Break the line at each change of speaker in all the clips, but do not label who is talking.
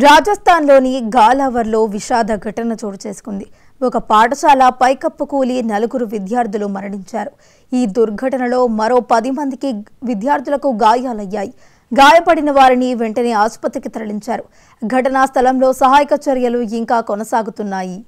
రాజస్థాన్లోని గాలావర్లో విషాద ఘటన చోటు చేసుకుంది. ఒక పాఠశాల పైకప్పు కూలి 4 విద్యార్థులు మరణించారు. ఈ దుర్ఘటనలో మరో 10 మందికి విద్యార్థులకు గాయాలయ్యాయి. గాయపడిన వారిని వెంటనే ఆసుపత్రికి తరలించారు. ఘటనా స్థలంలో సహాయక చర్యలు ఇంకా కొనసాగుతున్నాయి.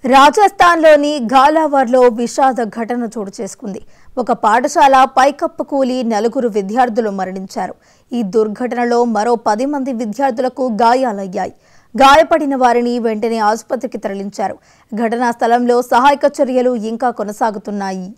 రాజస్థాన్లోని గాలావర్లో విషాద ఘటన చోటు చేసుకుంది. ఒక పాఠశాల పైకప్పు కూలి 4 విద్యార్థులు మరణించారు. ఈ దుర్ఘటనలో మరో 10 మంది విద్యార్థులకు గాయాలయ్యాయి. గాయపడిన వారిని వెంటనే ఆసుపత్రికి తరలించారు. ఘటనా స్థలంలో సహాయక చర్యలు ఇంకా కొనసాగుతున్నాయి.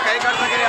कहीं कर सके